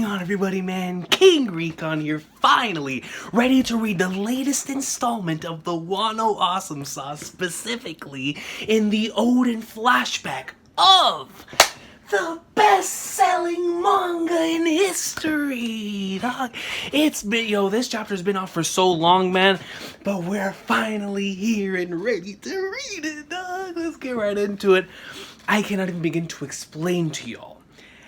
on, everybody, man? King Recon here, finally ready to read the latest installment of the Wano Awesome Sauce, specifically in the Odin flashback of the best-selling manga in history, dog. It's been, this chapter's been out for so long, man, but we're finally here and ready to read it, dog. Let's get right into it. I cannot even begin to explain to y'all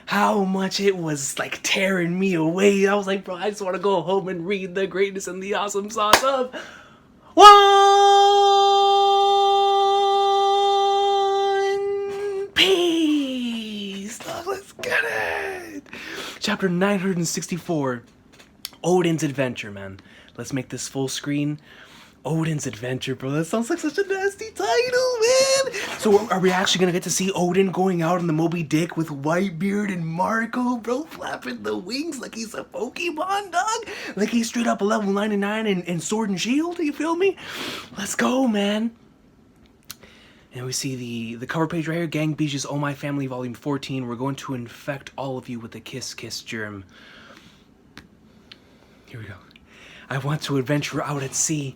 how much it was like tearing me away. I was like, bro, I just want to go home and read the greatness and the awesome sauce of One Piece. Oh, let's get it. Chapter 964, Odin's Adventure, man. Let's make this full screen. Odin's Adventure, bro. That sounds like such a nasty title, man. So are we actually gonna get to see Odin going out on the Moby Dick with Whitebeard and Marco, bro, flapping the wings like he's a Pokemon, dog? Like he's straight up a level 99 in Sword and Shield, you feel me? Let's go, man. And we see the cover page right here, Gang Beach's Oh My Family, Volume 14. We're going to infect all of you with the Kiss Kiss germ. Here we go. I want to adventure out at sea.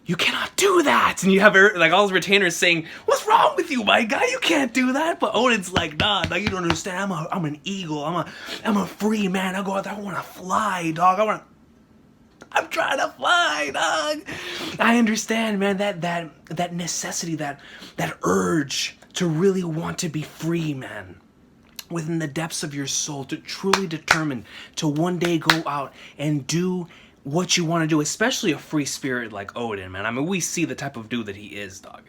You cannot do that! And you have like all his retainers saying, what's wrong with you, my guy? You can't do that. But Odin's like, nah, you don't understand. I'm an eagle. I'm a free man. I go out there, I want to fly, dog. I'm trying to fly, dog. I understand, man, that necessity, that urge to really want to be free, man. Within the depths of your soul, to truly determine to one day go out and do what you want to do, especially a free spirit like Odin, man. I mean, we see the type of dude that he is, dog.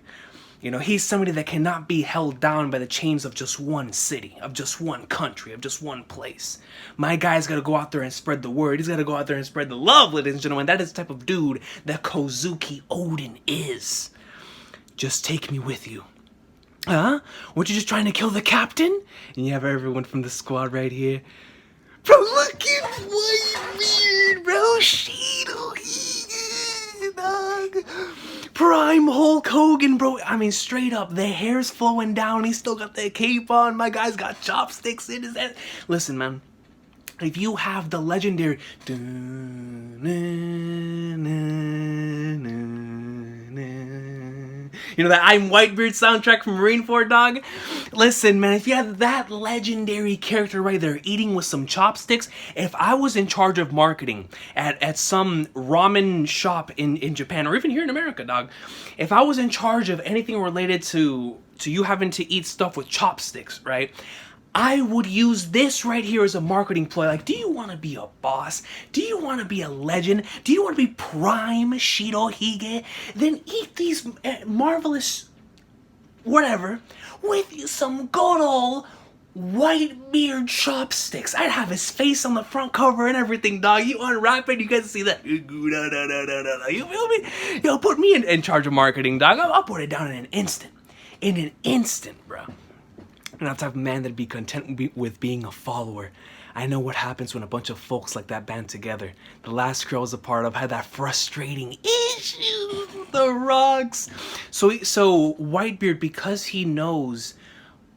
You know, he's somebody that cannot be held down by the chains of just one city, of just one country, of just one place. My guy's got to go out there and spread the word. He's got to go out there and spread the love, ladies and gentlemen. That is the type of dude that Kozuki Odin is. Just take me with you. Huh? Weren't you just trying to kill the captain? And you have everyone from the squad right here. Bro, look at Whitebeard, bro. Shido, dog. Prime Hulk Hogan, bro. I mean, straight up, the hair's flowing down. He's still got that cape on. My guy's got chopsticks in his head. Listen, man. If you have the legendary... You know that I'm Whitebeard soundtrack from Marineford, dog? Listen, man, if you have that legendary character right there eating with some chopsticks, if I was in charge of marketing at some ramen shop in Japan, or even here in America, dog, if I was in charge of anything related to you having to eat stuff with chopsticks, right? I would use this right here as a marketing ploy. Like, do you want to be a boss? Do you want to be a legend? Do you want to be prime Shirohige? Then eat these marvelous whatever with some good old Whitebeard chopsticks. I'd have his face on the front cover and everything, dog. You unwrap it, you guys see that. You feel me? Yo, put me in charge of marketing, dog. I'll put it down in an instant. In an instant, bro. And I'm the type of man that'd be content with being a follower. I know what happens when a bunch of folks like that band together. The last crew I was a part of had that frustrating issue with the rocks. So Whitebeard, because he knows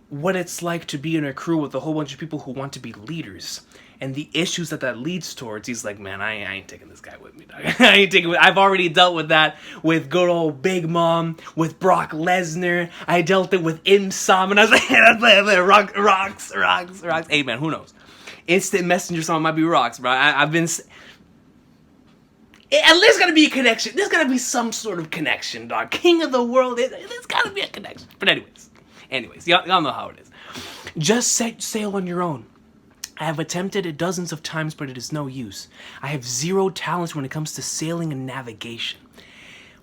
what it's like to be in a crew with a whole bunch of people who want to be leaders and the issues that leads towards, he's like, man, I ain't taking this guy with me, dog. I've already dealt with that with good old Big Mom, with Brock Lesnar. I dealt it with Imsam, and I was like, rocks. Hey, man, who knows? Instant Messenger song might be rocks, bro. I've been... There's gotta be a connection. There's gotta be some sort of connection, dog. King of the world, there's gotta be a connection. But anyways, y'all know how it is. Just set sail on your own. I have attempted it dozens of times, but it is no use. I have zero talent when it comes to sailing and navigation.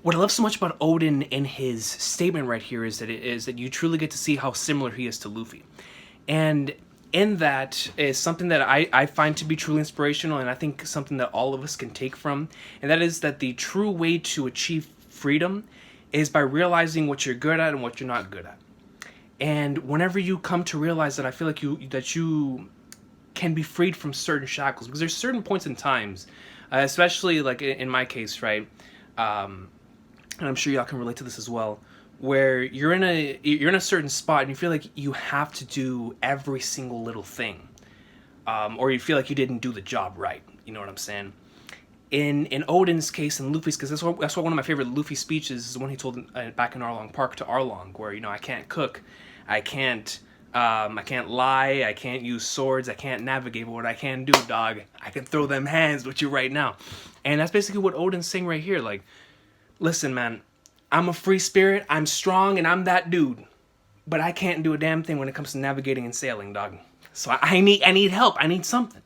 What I love so much about Odin in his statement right here is that you truly get to see how similar he is to Luffy. And in that is something that I find to be truly inspirational, and I think something that all of us can take from, and that is that the true way to achieve freedom is by realizing what you're good at and what you're not good at. And whenever you come to realize that, I feel like you can be freed from certain shackles, because there's certain points in times, especially like in my case, right? And I'm sure y'all can relate to this as well, where you're in a certain spot and you feel like you have to do every single little thing. or you feel like you didn't do the job right. You know what I'm saying? In Odin's case and Luffy's, because that's what one of my favorite Luffy speeches is the one he told back in Arlong Park to Arlong, where, you know, I can't cook, I can't lie, I can't use swords, I can't navigate, but what I can do, dog, I can throw them hands with you right now. And that's basically what Odin's saying right here. Like, listen, man, I'm a free spirit, I'm strong, and I'm that dude, but I can't do a damn thing when it comes to navigating and sailing, dog. So I need help, I need something.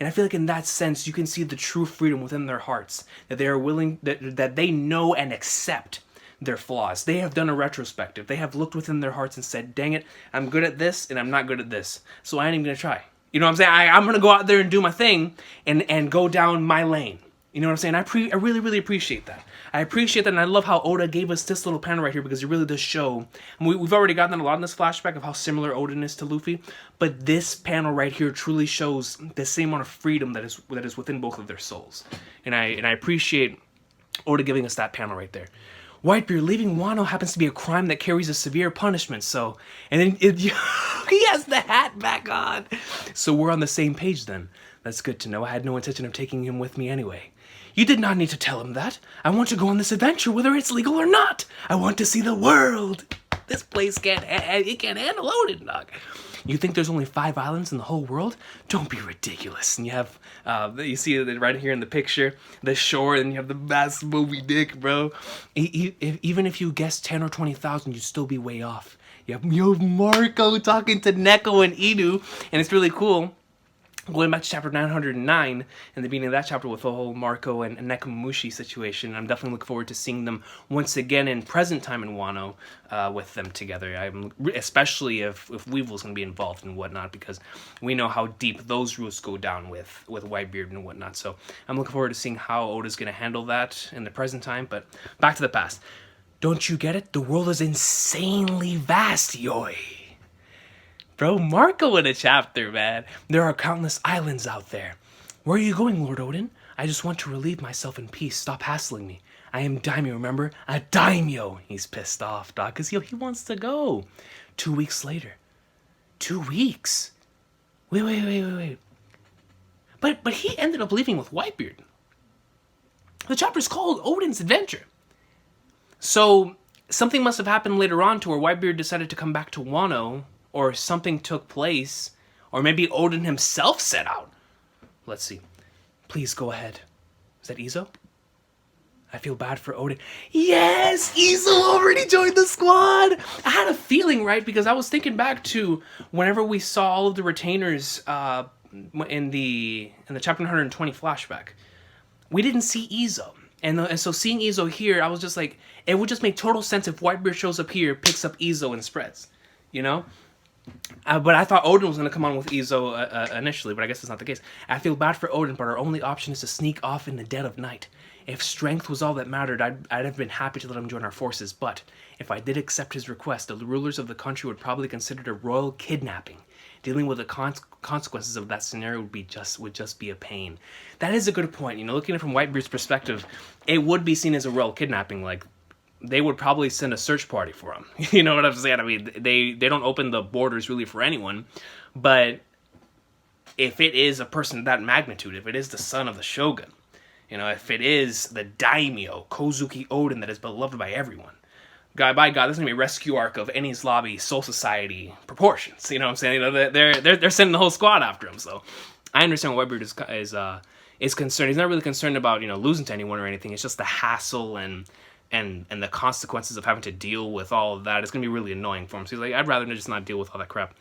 And I feel like in that sense, you can see the true freedom within their hearts, that they are willing, that they know and accept their flaws. They have done a retrospective. They have looked within their hearts and said, dang it, I'm good at this and I'm not good at this. So I ain't even gonna try. You know what I'm saying? I'm gonna go out there and do my thing and go down my lane. You know what I'm saying? I really, really appreciate that. I appreciate that, and I love how Oda gave us this little panel right here, because it really does show, and we've already gotten a lot in this flashback of how similar Odin is to Luffy, but this panel right here truly shows the same amount of freedom that is within both of their souls. And I appreciate Oda giving us that panel right there. Whitebeard, leaving Wano happens to be a crime that carries a severe punishment, so... And then he has the hat back on! So we're on the same page then. That's good to know. I had no intention of taking him with me anyway. You did not need to tell him that. I want to go on this adventure whether it's legal or not. I want to see the world. This place can't handle Odin, dog. You think there's only 5 islands in the whole world? Don't be ridiculous. And you have, you see it right here in the picture, the shore, and you have the massive Moby Dick, bro. Even if you guessed 10 or 20,000, you'd still be way off. You have Marco talking to Neko and Inu, and it's really cool. Going back to chapter 909, in the beginning of that chapter with the whole Marco and Nekomamushi situation, I'm definitely looking forward to seeing them once again in present time in Wano with them together. Especially if Weevil's going to be involved and whatnot, because we know how deep those roots go down with Whitebeard and whatnot. So I'm looking forward to seeing how Oda's going to handle that in the present time. But back to the past. Don't you get it? The world is insanely vast, Yoi. Bro, Marco in a chapter, man. There are countless islands out there. Where are you going, Lord Odin? I just want to relieve myself in peace. Stop hassling me. I am daimyo, remember? A daimyo. He's pissed off, dog, because he wants to go. 2 weeks later. 2 weeks? Wait. But he ended up leaving with Whitebeard. The chapter's called Odin's Adventure. So, something must have happened later on to where Whitebeard decided to come back to Wano, or something took place, or maybe Odin himself set out. Let's see. Please go ahead. Is that Izo? I feel bad for Odin. Yes! Izo already joined the squad! I had a feeling, right? Because I was thinking back to whenever we saw all of the retainers in the chapter 120 flashback. We didn't see Izo. And so seeing Izo here, I was just like, it would just make total sense if Whitebeard shows up here, picks up Izo, and spreads. You know? But I thought Odin was going to come on with Izo initially, but I guess that's not the case. I feel bad for Odin, but our only option is to sneak off in the dead of night. If strength was all that mattered, I'd have been happy to let him join our forces, but if I did accept his request, the rulers of the country would probably consider it a royal kidnapping. Dealing with the consequences of that scenario would just be a pain. That is a good point. You know, looking at it from Whitebeard's perspective, it would be seen as a royal kidnapping. Like, they would probably send a search party for him. You know what I'm saying? I mean, they don't open the borders really for anyone. But if it is a person of that magnitude, if it is the son of the shogun, you know, if it is the daimyo, Kozuki Odin, that is beloved by everyone, by God, this is going to be a rescue arc of Enies Lobby, Soul Society proportions. You know what I'm saying? You know, they're sending the whole squad after him. So I understand what Whitebeard is concerned. He's not really concerned about, you know, losing to anyone or anything. It's just the hassle and the consequences of having to deal with all of that. It's going to be really annoying for him. So he's like, I'd rather just not deal with all that crap.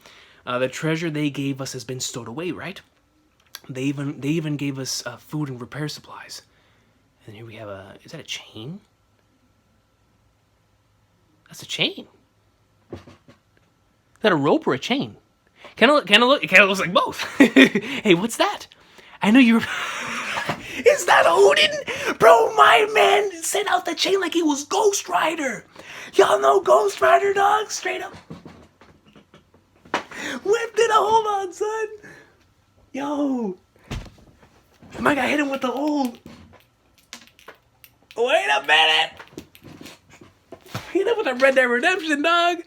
The treasure they gave us has been stowed away, right? They even gave us food and repair supplies. And here we have is that a chain? That's a chain. Is that a rope or a chain? Kind of looks like both. Hey, what's that? I know you're... Is that Odin? Bro, my man sent out the chain like he was Ghost Rider. Y'all know Ghost Rider, dog? Straight up. Whipped it. Hold on, son. Yo. My guy hit him with the old... Wait a minute. Hit him with a Red Dead Redemption, dog.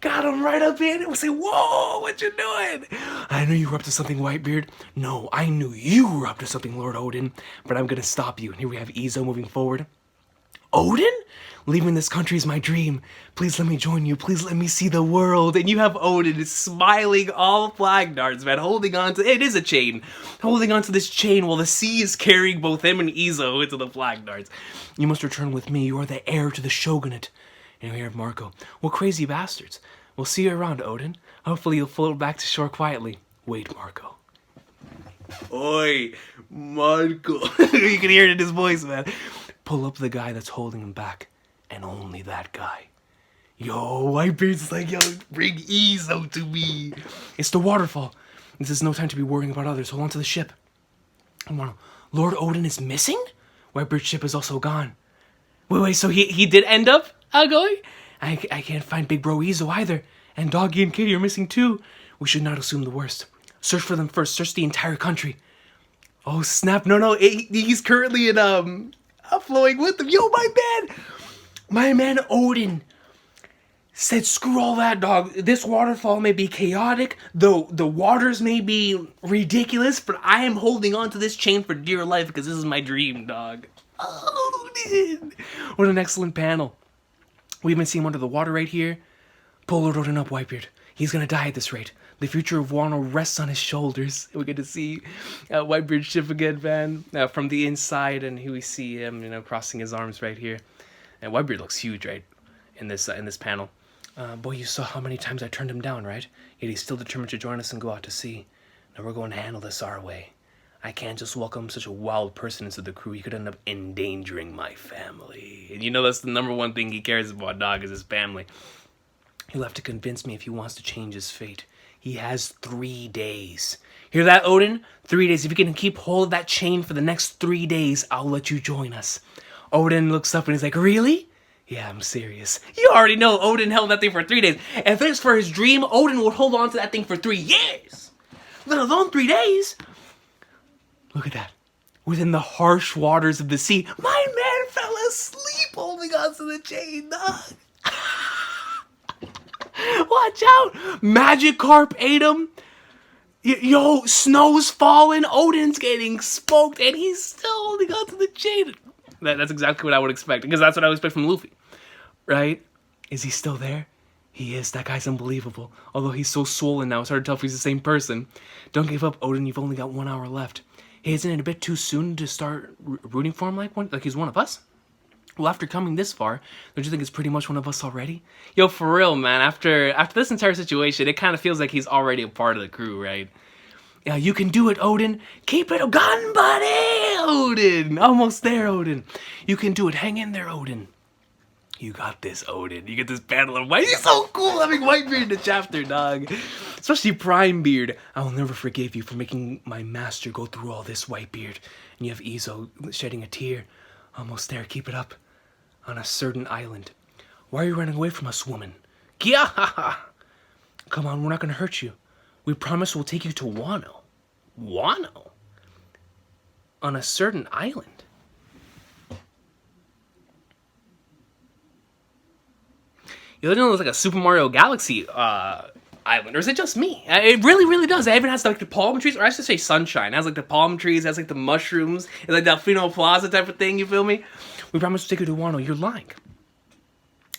Got him right up in it. We say, whoa, what you doing? I knew you were up to something, Whitebeard. No, I knew you were up to something, Lord Odin. But I'm gonna stop you. And here we have Izo moving forward. Odin? Leaving this country is my dream. Please let me join you. Please let me see the world. And you have Odin smiling all flag darts, man, holding on to, it is a chain, holding on to this chain while the sea is carrying both him and Izo into the flag darts. You must return with me. You are the heir to the shogunate. And we have Marco. What crazy bastards. We'll see you around, Odin. Hopefully you'll float back to shore quietly. Wait, Marco. Oi, Marco. You can hear it in his voice, man. Pull up the guy that's holding him back. And only that guy. Yo, Whitebeard's like, yo, bring Izo to me. It's the waterfall. This is no time to be worrying about others. Hold on to the ship. Lord Odin is missing? Whitebeard's ship is also gone. Wait, so he did end up going? I can't find Big Bro Izo either. And Doggy and Kitty are missing too. We should not assume the worst. Search for them first. Search the entire country. Oh, snap. No. He's currently in, flowing with them. Yo, my man Odin said, screw all that, dog. This waterfall may be chaotic, though the waters may be ridiculous, but I am holding on to this chain for dear life because this is my dream, dog. Odin! What an excellent panel. We even see him under the water right here. Pull Lord Odin up, Whitebeard. He's gonna die at this rate. The future of Wano rests on his shoulders. We get to see Whitebeard's ship again, man, from the inside, and here we see him, crossing his arms right here. And Whitebeard looks huge, right, in this panel. Boy, you saw how many times I turned him down, right? Yet he's still determined to join us and go out to sea. Now we're going to handle this our way. I can't just welcome such a wild person into the crew. He could end up endangering my family. And that's the number one thing he cares about, dog, is his family. He'll have to convince me if he wants to change his fate. He has 3 days. Hear that, Odin? 3 days. If you can keep hold of that chain for the next 3 days, I'll let you join us. Odin looks up and he's like, really? Yeah, I'm serious. You already know Odin held that thing for 3 days. And if it's for his dream, Odin would hold on to that thing for 3 years. Let alone 3 days. Look at that. Within the harsh waters of the sea, my man fell asleep holding on to the chain, dog. Watch out! Magikarp ate him. Yo, snow's falling. Odin's getting smoked, and he's still holding on to the chain. That's exactly what I would expect, because that's what I would expect from Luffy, right? Is he still there? He is. That guy's unbelievable. Although he's so swollen now, it's hard to tell if he's the same person. Don't give up, Odin. You've only got 1 hour left. Hey, isn't it a bit too soon to start rooting for him like he's one of us? Well, after coming this far, don't you think it's pretty much one of us already? Yo, for real, man. After this entire situation, it kind of feels like he's already a part of the crew, right? Yeah, you can do it, Odin. Keep it gun, buddy, Odin. Almost there, Odin. You can do it. Hang in there, Odin. You got this, Odin. You get this panel of White. He's so cool having Whitebeard in the chapter, dog. Especially Prime Beard. I will never forgive you for making my master go through all this, Whitebeard. And you have Izo shedding a tear. Almost there. Keep it up. On a certain island. Why are you running away from us, woman? Gyahaha! Come on, we're not going to hurt you. We promise we'll take you to Wano. Wano? On a certain island? You know, it's like a Super Mario Galaxy island, or is it just me? It really, really does. It even has like the palm trees, or I should say sunshine. It has like the palm trees, it has like the mushrooms, it's like that Fino Plaza type of thing, you feel me? We promise to take you to Wano. You're lying.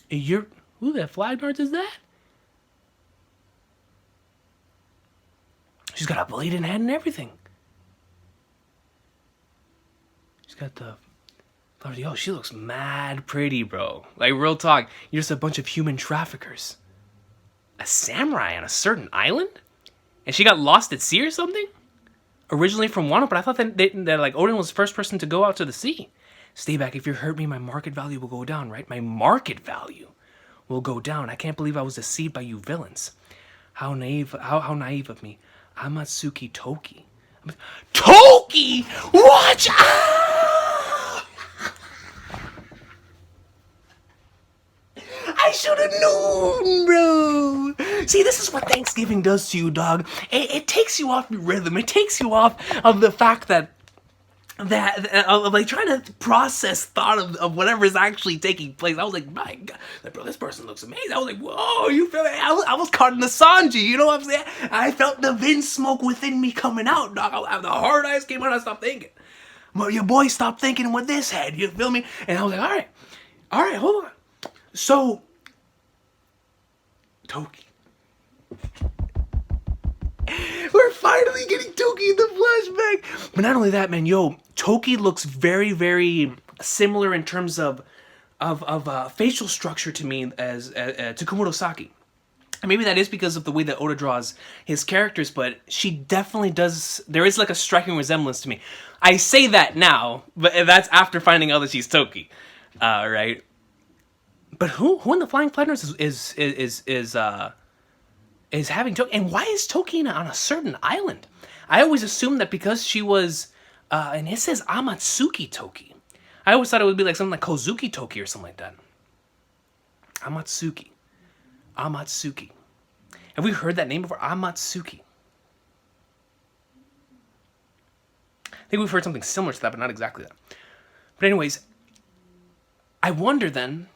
Who the flag darts is that? She's got a blade in hand and everything. She's got the... Yo, she looks mad pretty, bro. Like, real talk. You're just a bunch of human traffickers. A samurai on a certain island? And she got lost at sea or something? Originally from Wano, but I thought that like, Odin was the first person to go out to the sea. Stay back. If you hurt me, my market value will go down, right? My market value will go down. I can't believe I was deceived by you villains. How naive of me. Amatsuki Toki. Toki! Watch out! I should have known, bro. See, this is what Thanksgiving does to you, dog. It takes you off your rhythm. It takes you off of the fact that of like trying to process thought of whatever is actually taking place. I was like, my God, like, bro, this person looks amazing. I was like, whoa, you feel me? I was caught in the Sanji, you know what I'm saying? I felt the Vin smoke within me coming out, dog. The hard eyes came out, I stopped thinking. Well, your boy stopped thinking with this head, you feel me? And I was like, all right, hold on. So, Toki. We're finally getting Toki in the flashback. But not only that, man, Toki looks very, very similar in terms of facial structure to me as to Komurosaki. And maybe that is because of the way that Oda draws his characters, but she definitely does. There is like a striking resemblance to me. I say that now, but that's after finding out that she's Toki, right? But who in the Flying Flappers is having Toki, and why is Toki on a certain island? I always assumed that because she was, and it says Amatsuki Toki. I always thought it would be like something like Kozuki Toki or something like that. Amatsuki. Have we heard that name before? Amatsuki. I think we've heard something similar to that, but not exactly that. But anyways, I wonder then,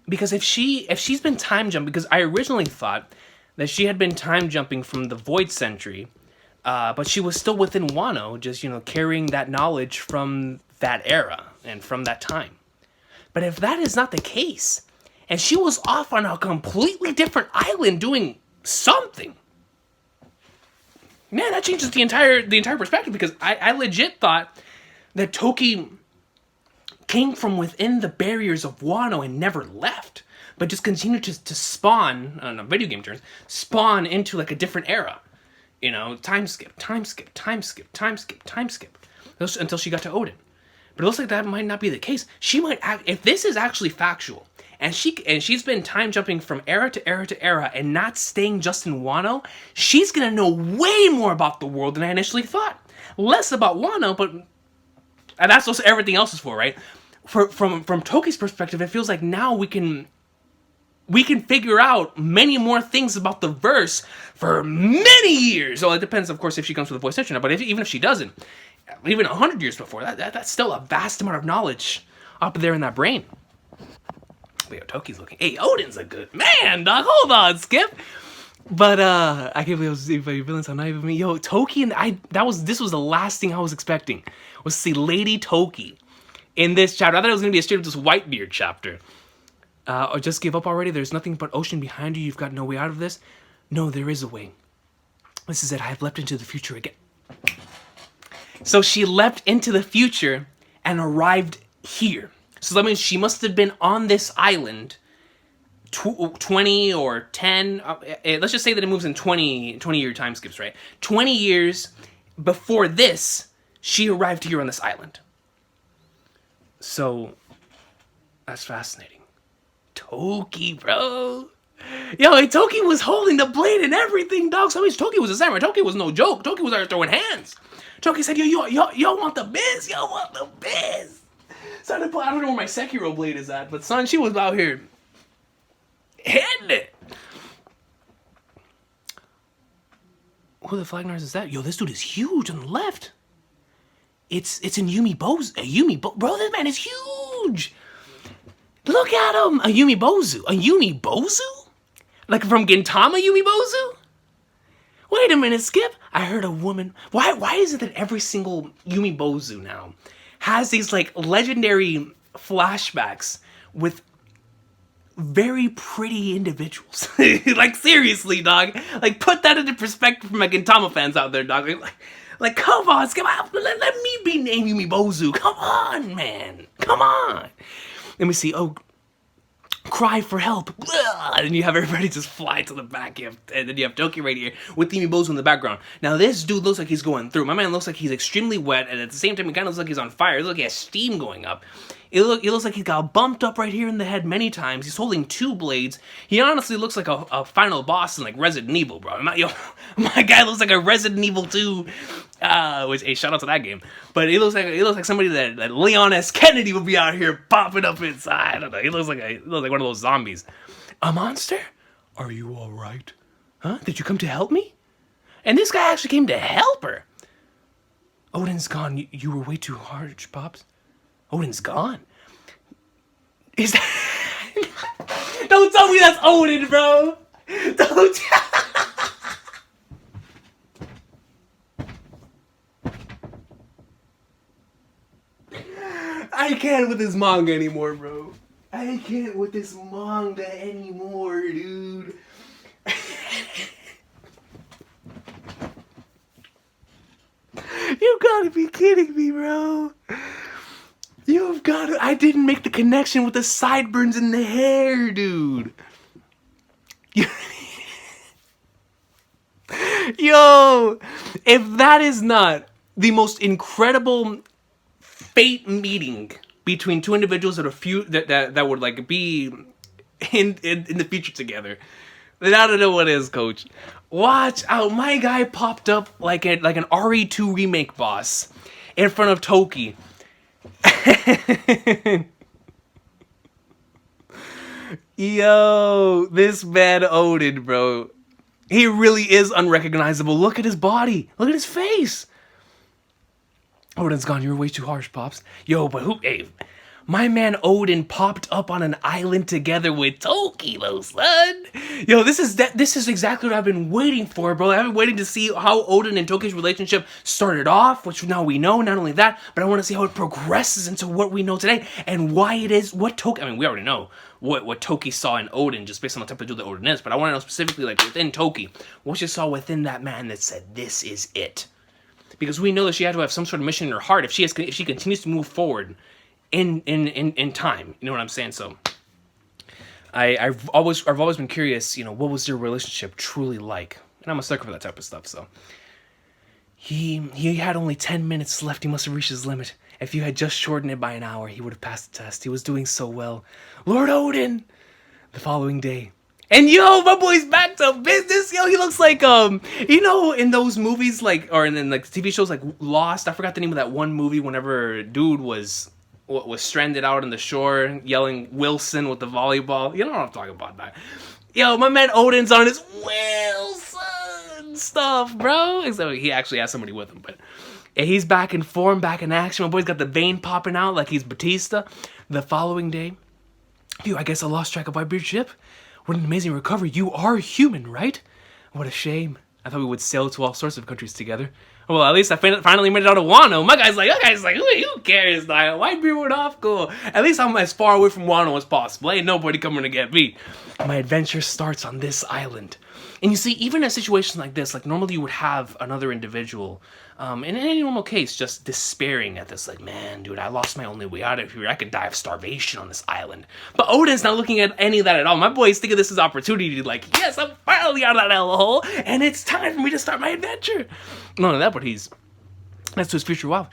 because if she's been time jumping, because I originally thought that she had been time jumping from the Void Century, but she was still within Wano, just, carrying that knowledge from that era and from that time. But if that is not the case, and she was off on a completely different island doing something, man, that changes the entire perspective, because I legit thought that Toki came from within the barriers of Wano and never left, but just continued to spawn, on video game terms, spawn into like a different era. Time skip, until she got to Odin. But it looks like that might not be the case. She might if this is actually factual, and she's been time jumping from era to era to era and not staying just in Wano, she's gonna know way more about the world than I initially thought. Less about Wano, but and that's what everything else is for, right? From Toki's perspective, it feels like now we can figure out many more things about the verse for many years. Well, it depends, of course, if she comes with a voice actor or not, but even if she doesn't, even 100 years before, that's still a vast amount of knowledge up there in that brain. Wait, Toki's looking. Hey, Odin's a good man, dog. Hold on, Skip. But I can't believe I was seeing villains on Night with me. Toki and this was the last thing I was expecting, was to see Lady Toki in this chapter. I thought it was gonna be a straight up just Whitebeard chapter. Or just give up already. There's nothing but ocean behind you. You've got no way out of this. No, there is a way. This is it. I have leapt into the future again. So she leapt into the future and arrived here. So that means she must have been on this island 20 or 10. Let's just say that it moves in 20-year time skips, right? 20 years before this, she arrived here on this island. So that's fascinating. Toki, bro. Toki was holding the blade and everything, dog. So Toki was a samurai. Toki was no joke. Toki was out there throwing hands. Toki said, yo want the biz? Yo want the biz? So I don't know where my Sekiro blade is at, but son, she was out here hitting it. Who the flag is that? Yo, this dude is huge on the left. It's in Yumi Bozu. Bro, this man is huge. Look at him! A Yumi Bozu? Like from Gintama Yumi Bozu? Wait a minute, Skip. I heard a woman. Why is it that every single Yumi Bozu now has these like legendary flashbacks with very pretty individuals? Like seriously, dog. Like put that into perspective for my Gintama fans out there, dog. Like come on, Skip. Let me be named Yumi Bozu. Come on, man. Come on. Let me see. Oh, cry for help. And you have everybody just fly to the back. And then you have Toki right here with Yumi Bozu in the background. Now, this dude looks like he's going through. My man looks like he's extremely wet. And at the same time, he kind of looks like he's on fire. It looks like he has steam going up. It looks like he got bumped up right here in the head many times. He's holding two blades. He honestly looks like a final boss in like Resident Evil, bro. My guy looks like a Resident Evil 2. Which, hey, shout out to that game. But he looks like somebody that Leon S. Kennedy would be out here popping up inside. I don't know. He looks like one of those zombies. A monster? Are you all right? Huh? Did you come to help me? And this guy actually came to help her. Odin's gone. You were way too harsh, Pops. Odin's gone. Is that... Don't tell me that's Odin, bro. Don't I can't with this manga anymore, bro. I can't with this manga anymore, dude. You gotta be kidding me, bro. You've gotta... I didn't make the connection with the sideburns in the hair, dude. Yo, if that is not the most incredible fate meeting between two individuals that would like be in the future together, then I don't know what is, Coach. Watch out, my guy popped up like an RE2 remake boss in front of Toki. Yo, this man Odin, bro. He really is unrecognizable. Look at his body. Look at his face. Odin's gone. You're way too harsh, Pops. Yo, but who... Hey, my man Odin popped up on an island together with Toki, though, son. Yo, this is exactly what I've been waiting for, bro. I've been waiting to see how Odin and Toki's relationship started off, which now we know. Not only that, but I want to see how it progresses into what we know today and why it is what Toki... I mean, we already know what Toki saw in Odin just based on the type of dude that Odin is, but I want to know specifically, like, within Toki, what she saw within that man that said, this is it. Because we know that she had to have some sort of mission in her heart if she continues to move forward in time. You know what I'm saying? So I've always been curious, you know, what was their relationship truly like? And I'm a sucker for that type of stuff, so. He had only 10 minutes left. He must have reached his limit. If you had just shortened it by an hour, he would have passed the test. He was doing so well. Lord Odin! The following day. And yo, my boy's back to business. Yo, he looks like, you know, in those movies, like, or in like TV shows like Lost. I forgot the name of that one movie whenever dude was stranded out on the shore yelling Wilson with the volleyball. You know what I'm talking about, that. Yo, my man Odin's on his Wilson stuff, bro. Except he actually has somebody with him, but he's back in form, back in action. My boy's got the vein popping out like he's Batista. The following day, phew, I guess I lost track of Whitebeard's ship. What an amazing recovery. You are human, right? What a shame. I thought we would sail to all sorts of countries together. Well, at least I finally made it out of Wano. My guy's like, who cares? Whitebeard went off, cool. At least I'm as far away from Wano as possible. Ain't nobody coming to get me. My adventure starts on this island. And you see, even in situations like this, like normally you would have another individual, in any normal case, just despairing at this, like, man, dude, I lost my only way out of here. I could die of starvation on this island. But Odin's not looking at any of that at all. My boy's thinking this is opportunity to, like, yes, I'm finally out of that hellhole, and it's time for me to start my adventure. Not only that, but he's next to his future wife.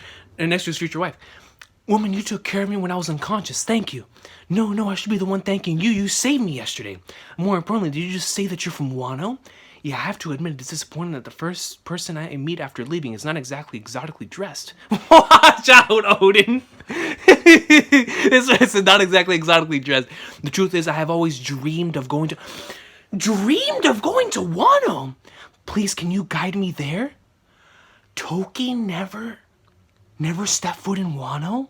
Woman, you took care of me when I was unconscious. Thank you. No, I should be the one thanking you. You saved me yesterday. More importantly, did you just say that you're from Wano? Yeah, I have to admit it's disappointing that the first person I meet after leaving is not exactly exotically dressed. Watch out, Odin. This person is not exactly exotically dressed. The truth is, I have always dreamed of going to Wano. Please, can you guide me there? Toki never stepped foot in Wano?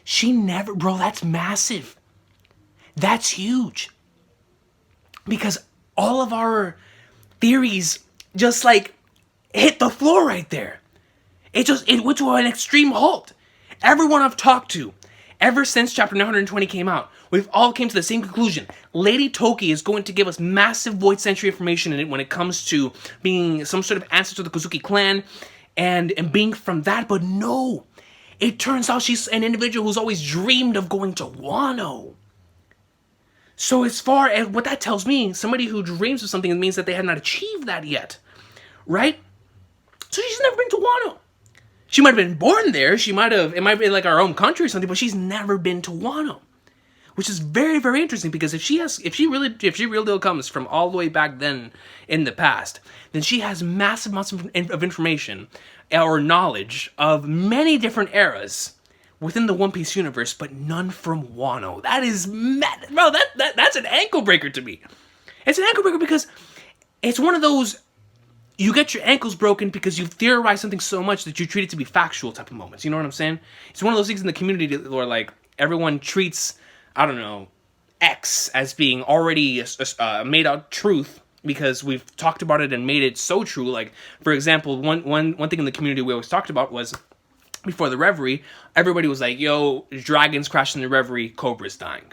She never... Bro, that's massive. That's huge. Because all of our theories just, like, hit the floor right there. It went to an extreme halt. Everyone I've talked to, ever since Chapter 920 came out, we've all came to the same conclusion. Lady Toki is going to give us massive Void Century information in it when it comes to being some sort of ancestor to the Kozuki clan and being from that, but no. It turns out she's an individual who's always dreamed of going to Wano. So as far as what that tells me, somebody who dreams of something means that they have not achieved that yet, right? So she's never been to Wano. She might have been born there. It might be like our own country or something, but she's never been to Wano. Which is very, very interesting because if she real deal comes from all the way back then in the past, then she has massive amounts of information or knowledge of many different eras within the One Piece universe, but none from Wano. That is mad, bro. That's an ankle breaker to me. It's an ankle breaker because it's one of those you get your ankles broken because you theorize something so much that you treat it to be factual type of moments. You know what I'm saying? It's one of those things in the community where like everyone treats, I don't know, X as being already made out truth because we've talked about it and made it so true. Like, for example, one thing in the community we always talked about was before the Reverie, everybody was like, yo, dragons crashing the Reverie, Cobra's dying.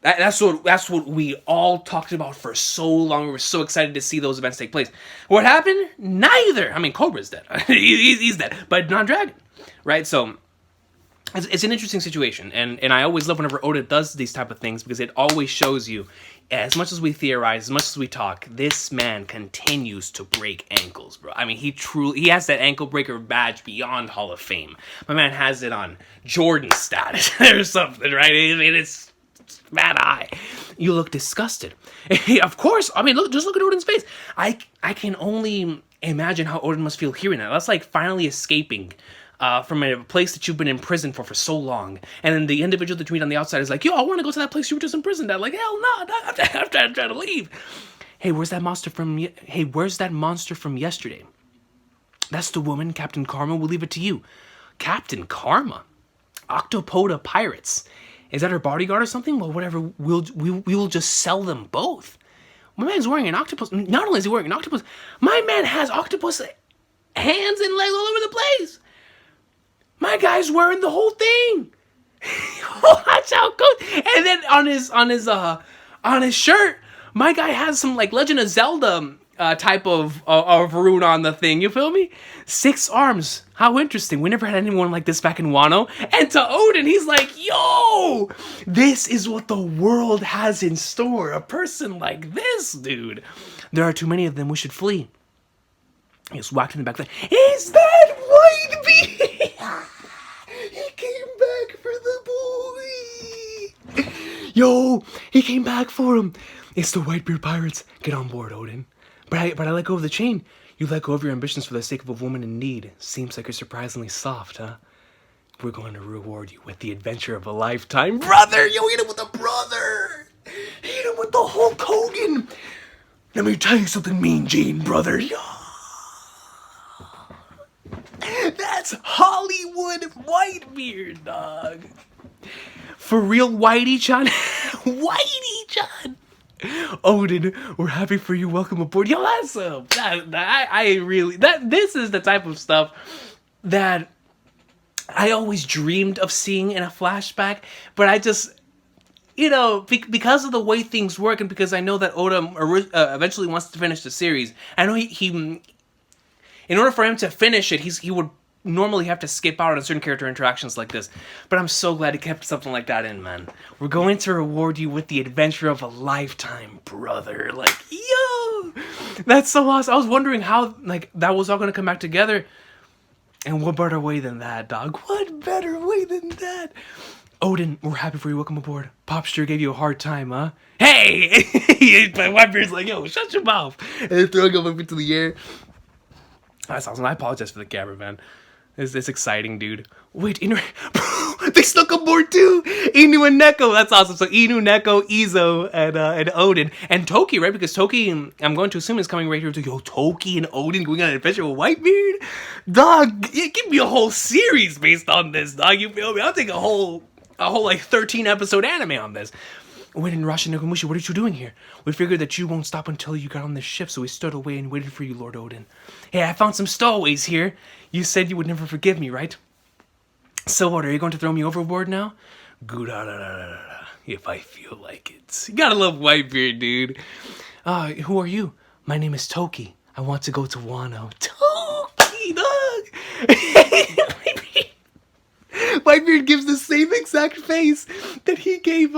That's what we all talked about for so long. We were so excited to see those events take place. What happened? Neither. I mean, Cobra's dead. He's dead, but not Dragon, right? So it's an interesting situation, and I always love whenever Oda does these type of things because it always shows you, as much as we theorize, as much as we talk, this man continues to break ankles, bro. I mean, he has that ankle breaker badge beyond Hall of Fame. My man has it on Jordan status or something, right? I mean, it's mad eye. You look disgusted. Of course. I mean, just look at Odin's face. I can only imagine how Odin must feel hearing that. That's like finally escaping from a place that you've been in prison for so long. And then the individual that you meet on the outside is like, yo, I want to go to that place you were just imprisoned at. Like, hell no, I'm trying to leave. Hey, where's that monster from yesterday? That's the woman, Captain Karma. We'll leave it to you. Captain Karma? Octopoda Pirates. Is that her bodyguard or something? Well, whatever. We will just sell them both. My man's wearing an octopus. Not only is he wearing an octopus, my man has octopus hands and legs all over the place. My guy's wearing the whole thing. Watch out, coach. And then on his shirt, my guy has some like Legend of Zelda type of rune on the thing. You feel me? 6 arms. How interesting. We never had anyone like this back in Wano. And to Odin, he's like, yo, this is what the world has in store. A person like this, dude. There are too many of them. We should flee. He was whacked in the back. Is that Whitebeard? He came back for the boy. Yo, he came back for him. It's the Whitebeard Pirates. Get on board, Odin. But I let go of the chain. You let go of your ambitions for the sake of a woman in need. Seems like you're surprisingly soft, huh? We're going to reward you with the adventure of a lifetime. Brother! Yo, hit him with a brother! Hit him with the Hulk Hogan! Let me tell you something, Mean Gene, brother. That's Hollywood Whitebeard, dog. For real, Whitey-chan? Whitey-chan! Odin, we're happy for you. Welcome aboard. Yo, that's this is the type of stuff that I always dreamed of seeing in a flashback, but I just, because of the way things work and because I know that Oda eventually wants to finish the series, I know he in order for him to finish it, he would normally have to skip out on certain character interactions like this, but I'm so glad he kept something like that in, man. We're going to reward you with the adventure of a lifetime, brother. Like, yo, that's so awesome. I was wondering how that was all going to come back together, and what better way than that, dog? What better way than that? Odin, we're happy for you. Welcome aboard. Pop sure gave you a hard time, huh? Hey! My Whitebeard's like, yo, shut your mouth. And throwing him up into the air. That's awesome. I apologize for the camera, man. It's exciting, dude. Wait, Inu... Bro, they snuck aboard too! Inu and Neko, that's awesome. So Inu, Neko, Izo, and Odin. And Toki, right? Because Toki, I'm going to assume, is coming right here to, yo, Toki and Odin going on an adventure with Whitebeard? Dog, give me a whole series based on this, dog. You feel me? I'll take a whole like 13 episode anime on this. Wait, and Rashi Nekomushi, what are you doing here? We figured that you won't stop until you got on this ship, so we stood away and waited for you, Lord Odin. Hey, I found some stowaways here. You said you would never forgive me, right? So what, are you going to throw me overboard now? If I feel like it. You gotta love Whitebeard, dude. Who are you? My name is Toki. I want to go to Wano. Toki, dog! Whitebeard gives the same exact face that he gave,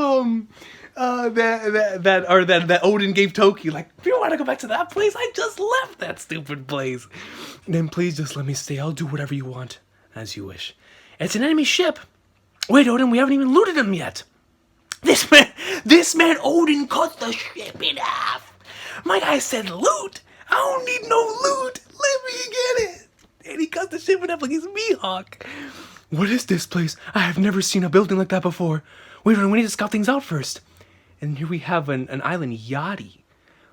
that Odin gave Toki. Like, if you want to go back to that place, I just left that stupid place. Then please just let me stay. I'll do whatever you want, as you wish. It's an enemy ship. Wait, Odin, we haven't even looted him yet. This man, Odin cut the ship in half. My guy said loot. I don't need no loot. Let me get it. And he cut the ship in half like he's Mihawk. What is this place? I have never seen a building like that before. Wait, we need to scout things out first. And here we have an island, Yachty.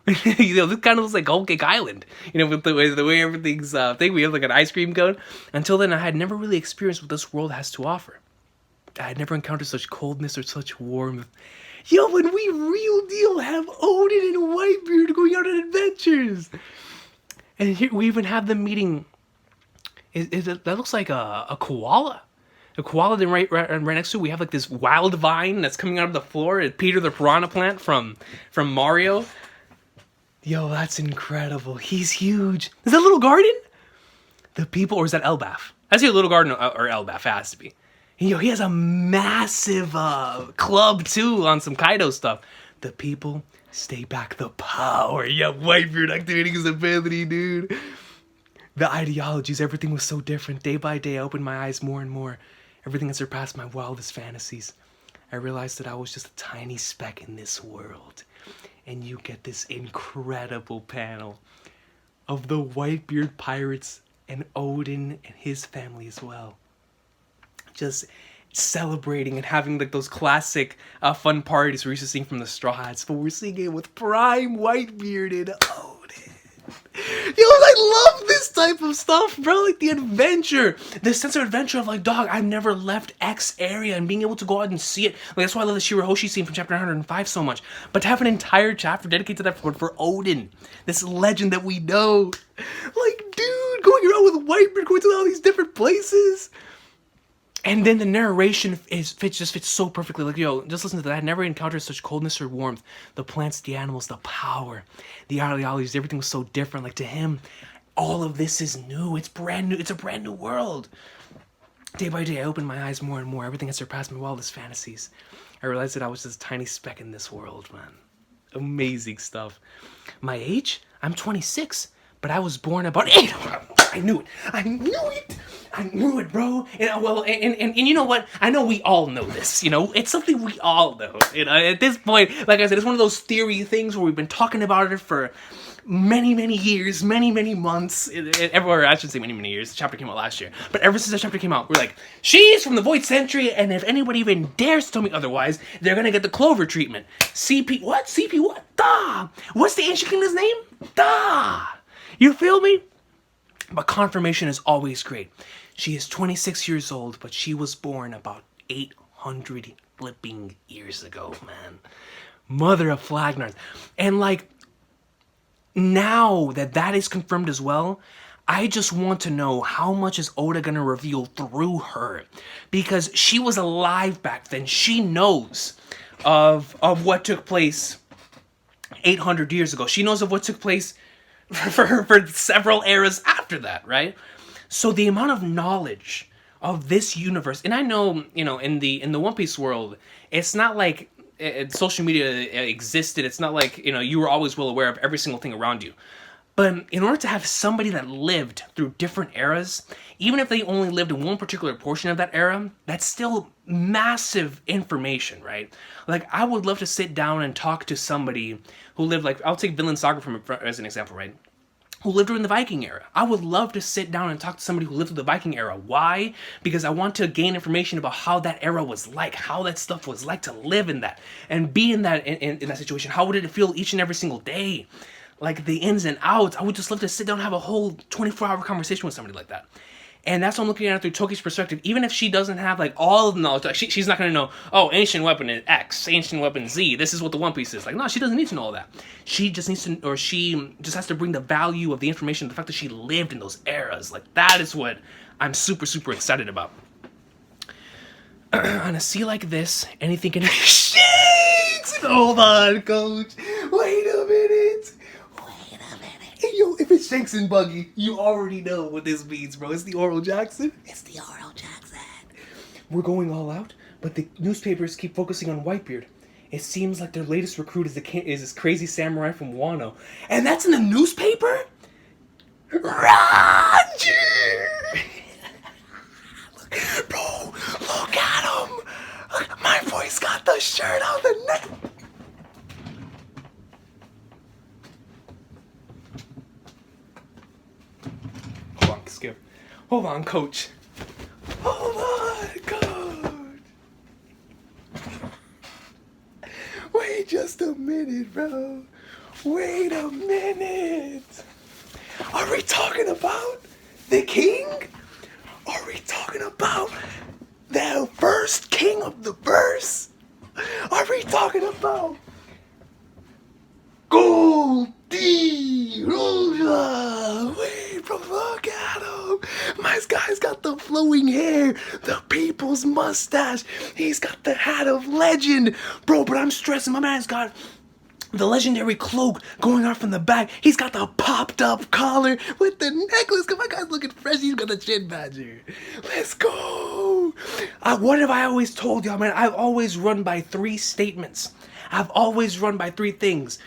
You know, this kind of looks like Whole Cake Island. You know, with the way everything's thing. We have like an ice cream cone. Until then, I had never really experienced what this world has to offer. I had never encountered such coldness or such warmth. Yo, when we real deal have Odin and Whitebeard going out on adventures. And here we even have them meeting. That looks like a koala. A koala. Then right next to it, we have like this wild vine that's coming out of the floor. It's Peter the Piranha Plant from Mario. Yo, that's incredible. He's huge. Is that a little garden? The people, or is that Elbaf? I see a little garden or Elbaf. It has to be. And yo, he has a massive club too on some Kaido stuff. The people stay back. The power. Yeah, Whitebeard activating his ability, dude. The ideologies, everything was so different. Day by day, I opened my eyes more and more. Everything had surpassed my wildest fantasies. I realized that I was just a tiny speck in this world. And you get this incredible panel of the Whitebeard pirates and Odin and his family as well. Just celebrating and having like those classic fun parties we used to sing from the Straw Hats, but we're singing it with prime Whitebeard and Odin. Yo, I love this type of stuff, bro. Like the adventure, the sense of adventure of like, dog, I've never left X area and being able to go out and see it. Like that's why I love the Shirahoshi scene from chapter 105 so much. But to have an entire chapter dedicated to that for Odin, this legend that we know, like, dude, going around with Whitebeard, going to all these different places. And then the narration fits so perfectly. Like, yo, just listen to that. I never encountered such coldness or warmth. The plants, the animals, the power, the ideologies, everything was so different. Like, to him, all of this is new. It's brand new. It's a brand new world. Day by day, I opened my eyes more and more. Everything had surpassed my wildest fantasies. I realized that I was just a tiny speck in this world, man. Amazing stuff. My age? I'm 26. But I was born about 8. I knew it, bro. And you know what? I know we all know this. You know, it's something we all know. You know, at this point, like I said, it's one of those theory things where we've been talking about it for many years, many months. Or I should say many years. The chapter came out last year. But ever since the chapter came out, we're like, she's from the Void Century, and if anybody even dares to tell me otherwise, they're gonna get the Clover treatment. CP what? CP what? Da! What's the Ancient Kingdom's name? Da! You feel me? But confirmation is always great. She is 26 years old, but she was born about 800 flipping years ago, man. Mother of Flagnards. And like, now that is confirmed as well, I just want to know how much is Oda gonna reveal through her. Because she was alive back then. She knows of what took place 800 years ago. She knows of what took place for several eras after that, right? So the amount of knowledge of this universe, and I know, you know, in the One Piece world, it's not like social media existed. It's not like, you know, you were always well aware of every single thing around you. But in order to have somebody that lived through different eras, even if they only lived in one particular portion of that era, that's still massive information, right? Like, I would love to sit down and talk to somebody who lived, like, I'll take Vinland Saga as an example, right? Who lived during the Viking era. I would love to sit down and talk to somebody who lived through the Viking era. Why? Because I want to gain information about how that era was like, how that stuff was like to live in that, and be in that in that situation. How would it feel each and every single day? Like, the ins and outs. I would just love to sit down and have a whole 24-hour conversation with somebody like that. And that's what I'm looking at it through Toki's perspective. Even if she doesn't have, like, all of the knowledge, like, she's not going to know, oh, ancient weapon is X, ancient weapon Z, this is what the One Piece is. Like, no, she doesn't need to know all that. She just needs to, or she just has to bring the value of the information, the fact that she lived in those eras. Like, that is what I'm super excited about. On a sea like this, anything can... Shit! Hold on, coach. Wait a minute. Hey, yo, if it's Shanks and Buggy, you already know what this means, bro. It's the Oral Jackson. It's the Oral Jackson. We're going all out, but the newspapers keep focusing on Whitebeard. It seems like their latest recruit is this crazy samurai from Wano. And that's in the newspaper? Roger! Bro, look at him! My boy's got the shirt on the neck. Hold on, Skip. Hold on, coach. Hold on, coach. Wait just a minute, bro. Wait a minute. Are we talking about the king? Are we talking about the first king of the verse? Are we talking about Goldie Roja? Wait, bro, look at him. My guy's got the flowing hair, the people's mustache. He's got the hat of legend. Bro, but I'm stressing. My man's got the legendary cloak going off from the back. He's got the popped up collar with the necklace. My guy's looking fresh. He's got a chin badger. Let's go. What have I always told y'all, man? I've always run by 3 statements. I've always run by 3 things.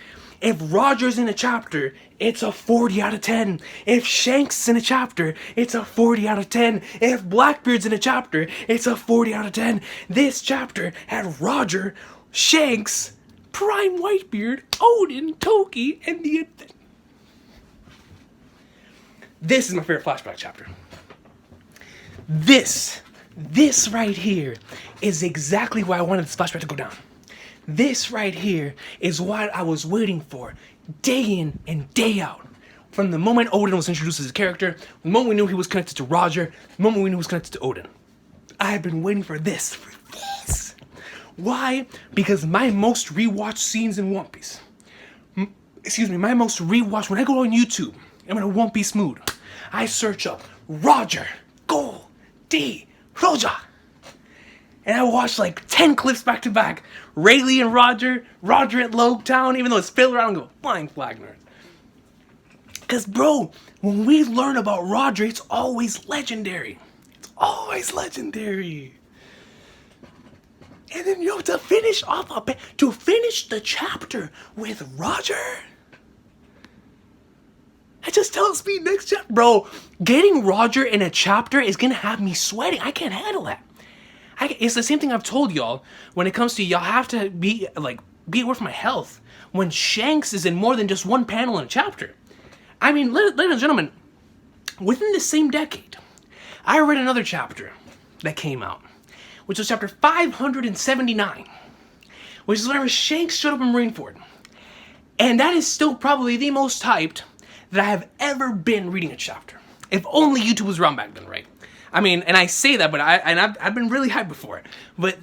If Roger's in a chapter, it's a 40 out of 10. If Shanks is in a chapter, it's a 40 out of 10. If Blackbeard's in a chapter, it's a 40 out of 10. This chapter had Roger, Shanks, Prime Whitebeard, Odin, Toki, and the... This is my favorite flashback chapter. This right here is exactly why I wanted this flashback to go down. This right here is what I was waiting for, day in and day out. From the moment Odin was introduced as a character, the moment we knew he was connected to Roger, the moment we knew he was connected to Odin. I have been waiting for this. Why? Because my most rewatched scenes in One Piece, my most rewatched, when I go on YouTube, I'm in a One Piece mood, I search up Roger, Goldie, Roja. And I watched like 10 clips back to back. Rayleigh and Roger at Loketown, even though it's filled around and go, flying flag nerd. Because, bro, when we learn about Roger, it's always legendary. It's always legendary. And then, to finish the chapter with Roger, that just tells me next chapter. Bro, getting Roger in a chapter is going to have me sweating. I can't handle that. It's the same thing I've told y'all when it comes to y'all have to be aware from my health when Shanks is in more than just one panel in a chapter. I mean, ladies and gentlemen, within the same decade, I read another chapter that came out, which was chapter 579, which is whenever Shanks showed up in Marineford. And that is still probably the most hyped that I have ever been reading a chapter. If only YouTube was around back then, right? I mean, and I say that, but I've been really hyped before. But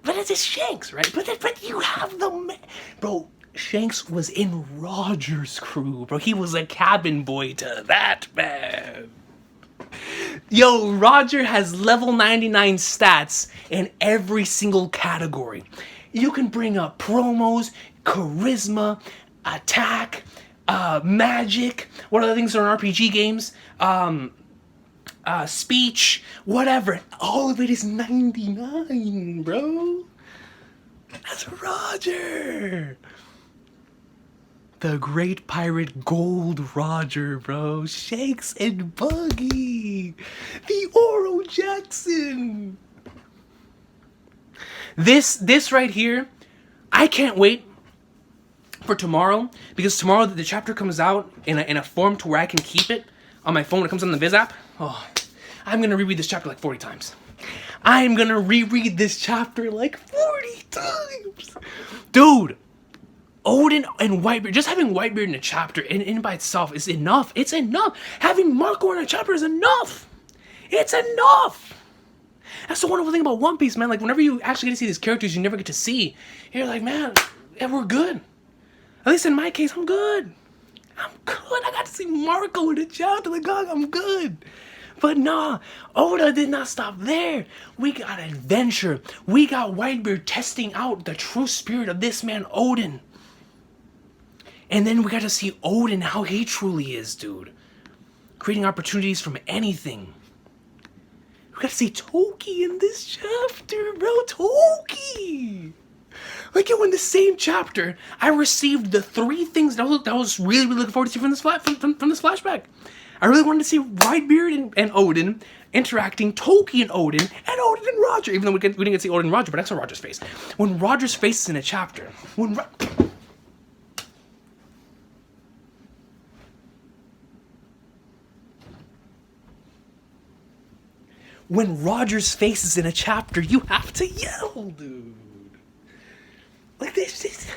it's just Shanks, right? But you have bro. Shanks was in Roger's crew, bro. He was a cabin boy to that, man. Yo, Roger has level 99 stats in every single category. You can bring up promos, charisma, attack, magic. What other things are in RPG games? Speech, whatever. All of it is 99, bro. That's Roger. The great pirate Gold Roger, bro. Shanks and Buggy. The Oro Jackson. This right here, I can't wait for tomorrow, because tomorrow the chapter comes out in a form to where I can keep it on my phone. It comes on the Viz app. Oh, I'm gonna reread this chapter like 40 times. I'm gonna reread this chapter like 40 times. Dude, Odin and Whitebeard, just having Whitebeard in a chapter in by itself is enough. It's enough. Having Marco in a chapter is enough. It's enough. That's the wonderful thing about One Piece, man. Like, whenever you actually get to see these characters you never get to see, you're like, man, yeah, we're good. At least in my case, I'm good. I'm good. I got to see Marco in the chapter. Like, God, I'm good. But nah, Oda did not stop there. We got adventure. We got Whitebeard testing out the true spirit of this man, Odin. And then we got to see Odin, how he truly is, dude. Creating opportunities from anything. We got to see Toki in this chapter, bro. Toki! Like, yo, in the same chapter, I received the 3 things that I was really, really looking forward to see from this flashback. I really wanted to see Whitebeard and Odin interacting, Toki and Odin and Roger. Even though we didn't get to see Odin and Roger, but I saw Roger's face. When Roger's face is in a chapter, when Roger's face is in a chapter, you have to yell, dude. Like this.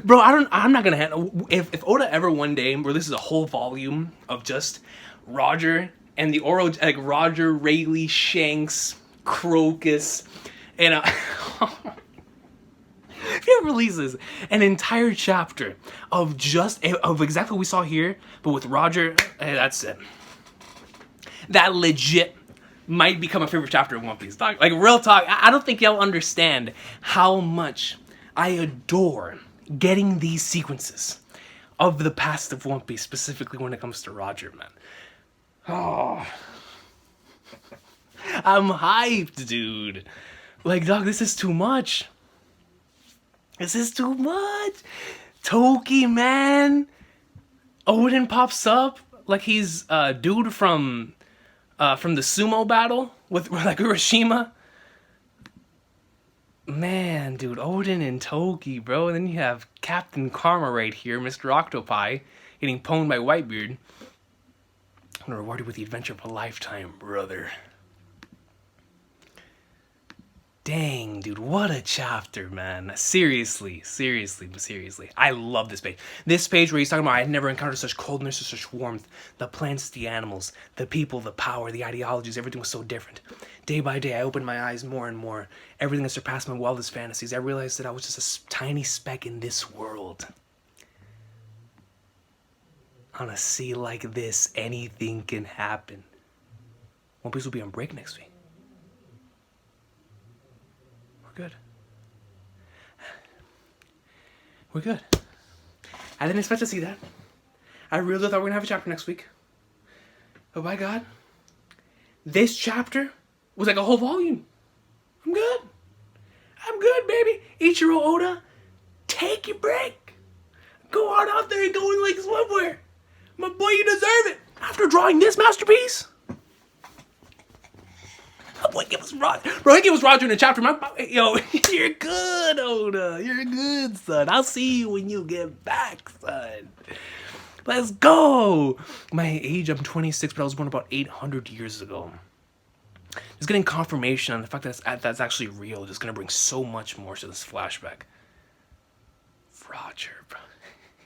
Bro, I'm not gonna handle, if Oda ever one day releases a whole volume of just Roger and the Oro, like Roger, Rayleigh, Shanks, Crocus, and if he ever releases an entire chapter of just of exactly what we saw here, but with Roger, hey, that's it. That legit might become a favorite chapter of One Piece. Like real talk, I don't think y'all understand how much I adore getting these sequences of the past of One Piece, specifically when it comes to Roger, man. Oh, I'm hyped, dude. Like, dog, this is too much. This is too much. Toki, man. Odin pops up like he's a dude from the sumo battle with like Urashima. Man, dude, Odin and Toki, bro. And then you have Captain Karma right here, Mr. Octopi, getting pwned by Whitebeard. I'm reward you with the adventure of a lifetime, brother. Dang, dude, what a chapter, man. Seriously. I love this page. This page where he's talking about, I had never encountered such coldness or such warmth. The plants, the animals, the people, the power, the ideologies, everything was so different. Day by day, I opened my eyes more and more. Everything that surpassed my wildest fantasies. I realized that I was just a tiny speck in this world. On a sea like this, anything can happen. One Piece will be on break next week. Good. We're good. I didn't expect to see that. I really thought we were gonna have a chapter next week. But by God, this chapter was like a whole volume. I'm good. I'm good, baby. Ichiro Oda, take your break. Go on out there and go in like swimwear. My boy, you deserve it. After drawing this masterpiece. Boy, give us Roger. Bro, he gave us Roger in the chapter. Yo, you're good, Oda. You're good, son. I'll see you when you get back, son. Let's go. My age, I'm 26, but I was born about 800 years ago. Just getting confirmation on the fact that that's actually real. Just gonna bring so much more to this flashback. Roger, bro.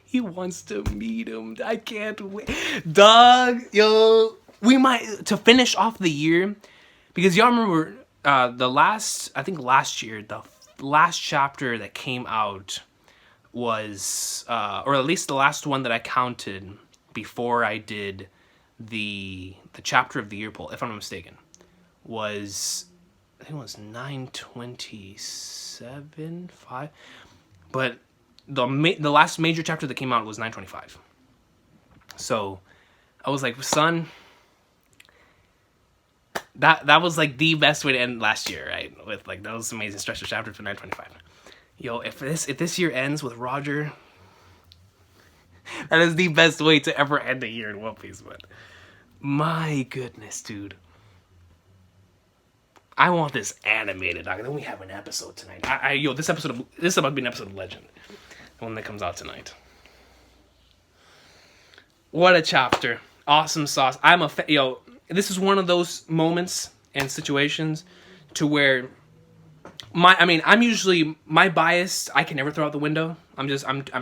He wants to meet him. I can't wait. Dog, yo. We might, to finish off the year, because y'all remember last year, the last chapter that came out was, or at least the last one that I counted before I did the chapter of the year poll, if I'm not mistaken, was, I think it was 927, 5, but the last major chapter that came out was 925. So I was like, son, that was like the best way to end last year, right? With like those amazing stretch of chapters for 925. Yo, if this year ends with Roger, that is the best way to ever end a year in One Piece, man. My goodness, dude. I want this animated, dog. Then we have an episode tonight. This is about to be an episode of Legend. The one that comes out tonight. What a chapter. Awesome sauce. This is one of those moments and situations to where I'm usually, my bias, I can never throw out the window. I'm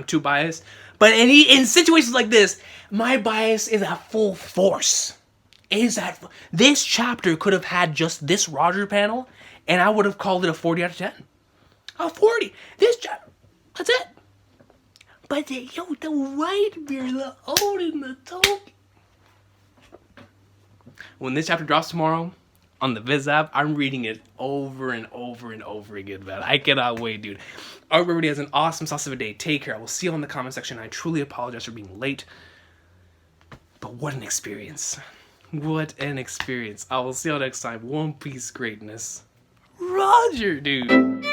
too biased. But in situations like this, my bias is at full force. This chapter could have had just this Roger panel, and I would have called it a 40 out of 10. A 40. This chapter, that's it. But the Whitebeard, the Odin, the Toki. When this chapter drops tomorrow on the Viz app, I'm reading it over and over and over again, man. I cannot wait, dude. I hope everybody has an awesome sauce of a day. Take care. I will see you in the comment section. I truly apologize for being late. But what an experience. What an experience. I will see you next time. One Piece greatness. Roger, dude.